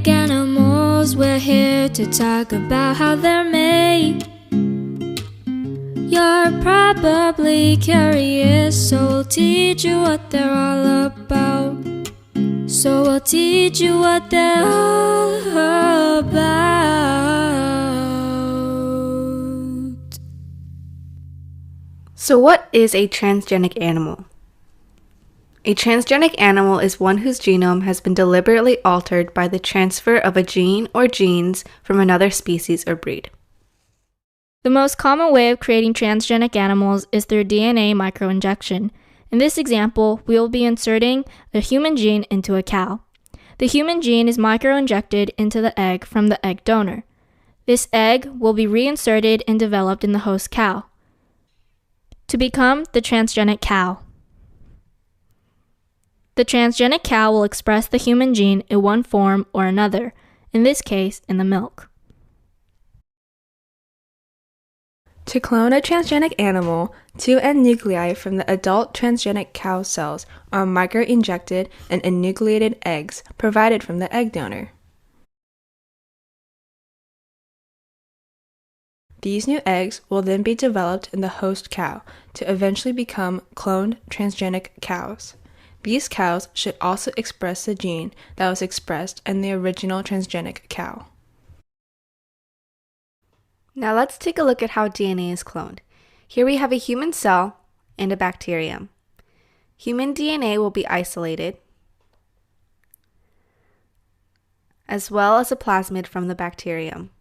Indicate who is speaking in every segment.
Speaker 1: animals, we're here to talk about how they're made. You're probably curious, so we'll teach you what they're all about. So we'll teach you what they're all about.
Speaker 2: So what is a transgenic animal? A transgenic animal is one whose genome has been deliberately altered by the transfer of a gene or genes from another species or breed.
Speaker 3: The most common way of creating transgenic animals is through DNA microinjection. In this example, we will be inserting a human gene into a cow. The human gene is microinjected into the egg from the egg donor. This egg will be reinserted and developed in the host cow to become the transgenic cow. The transgenic cow will express the human gene in one form or another, in this case, in the milk.
Speaker 4: To clone a transgenic animal, 2 end nuclei from the adult transgenic cow cells are microinjected and enucleated eggs provided from the egg donor. These new eggs will then be developed in the host cow to eventually become cloned transgenic cows. These cows should also express the gene that was expressed in the original transgenic cow.
Speaker 2: Now let's take a look at how DNA is cloned. Here we have a human cell and a bacterium. Human DNA will be isolated, as well as a plasmid from the bacterium.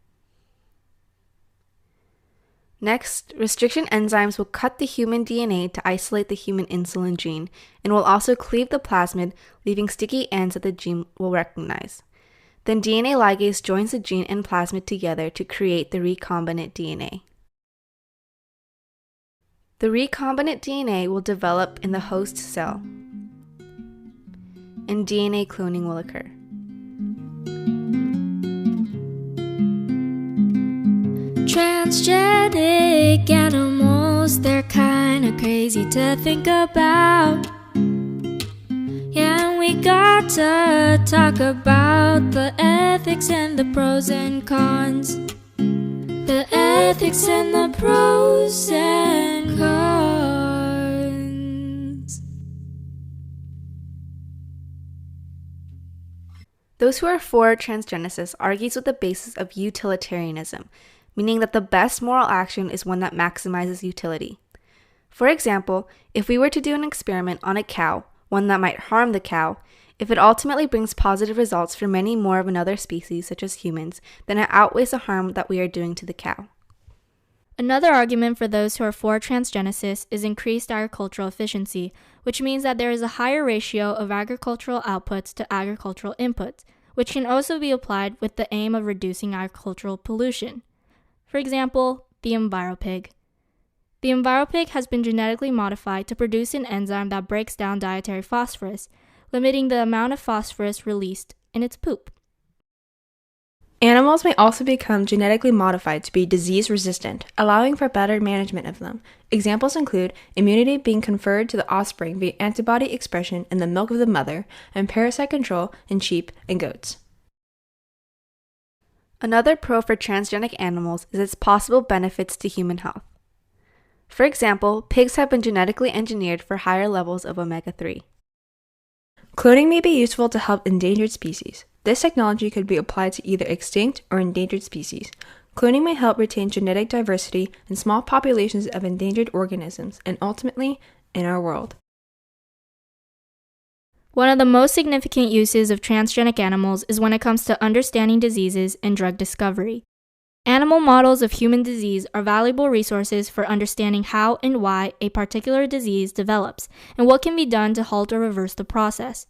Speaker 2: Next, restriction enzymes will cut the human DNA to isolate the human insulin gene and will also cleave the plasmid, leaving sticky ends that the gene will recognize. Then DNA ligase joins the gene and plasmid together to create the recombinant DNA. The recombinant DNA will develop in the host cell, and DNA cloning will occur.
Speaker 1: Transgenic animals, they're kinda crazy to think about. Yeah, and we got to talk about the ethics and the pros and cons. The ethics and the pros and cons.
Speaker 2: Those who are for transgenesis argues with the basis of utilitarianism, meaning that the best moral action is one that maximizes utility. For example, if we were to do an experiment on a cow, one that might harm the cow, if it ultimately brings positive results for many more of another species, such as humans, then it outweighs the harm that we are doing to the cow.
Speaker 3: Another argument for those who are for transgenesis is increased agricultural efficiency, which means that there is a higher ratio of agricultural outputs to agricultural inputs, which can also be applied with the aim of reducing agricultural pollution. For example, the EnviroPig. The EnviroPig has been genetically modified to produce an enzyme that breaks down dietary phosphorus, limiting the amount of phosphorus released in its poop.
Speaker 4: Animals may also become genetically modified to be disease-resistant, allowing for better management of them. Examples include immunity being conferred to the offspring via antibody expression in the milk of the mother, and parasite control in sheep and goats.
Speaker 2: Another pro for transgenic animals is its possible benefits to human health. For example, pigs have been genetically engineered for higher levels of omega-3.
Speaker 4: Cloning may be useful to help endangered species. This technology could be applied to either extinct or endangered species. Cloning may help retain genetic diversity in small populations of endangered organisms and ultimately in our world.
Speaker 3: One of the most significant uses of transgenic animals is when it comes to understanding diseases and drug discovery. Animal models of human disease are valuable resources for understanding how and why a particular disease develops and what can be done to halt or reverse the process.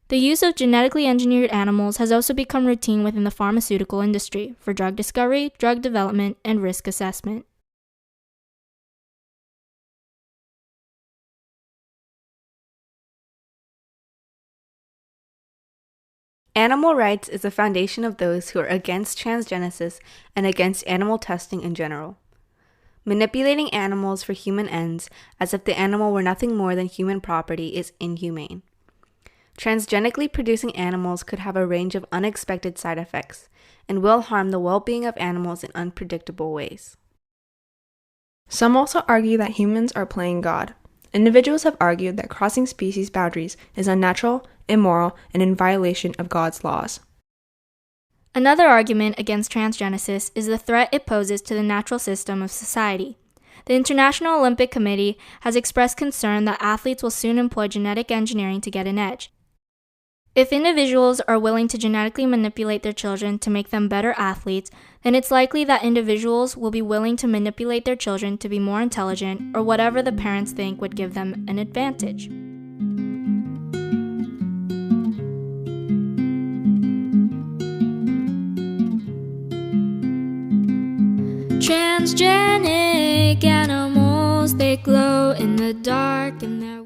Speaker 3: The use of genetically engineered animals has also become routine within the pharmaceutical industry for drug discovery, drug development, and risk assessment.
Speaker 2: Animal rights is the foundation of those who are against transgenesis and against animal testing in general. Manipulating animals for human ends, as if the animal were nothing more than human property, is inhumane. Transgenically producing animals could have a range of unexpected side effects and will harm the well-being of animals in unpredictable ways.
Speaker 4: Some also argue that humans are playing God. Individuals have argued that crossing species boundaries is unnatural, immoral, and in violation of God's laws.
Speaker 3: Another argument against transgenesis is the threat it poses to the natural system of society. The International Olympic Committee has expressed concern that athletes will soon employ genetic engineering to get an edge. If individuals are willing to genetically manipulate their children to make them better athletes, then it's likely that individuals will be willing to manipulate their children to be more intelligent or whatever the parents think would give them an advantage.
Speaker 1: Transgenic animals, they glow in the dark and they're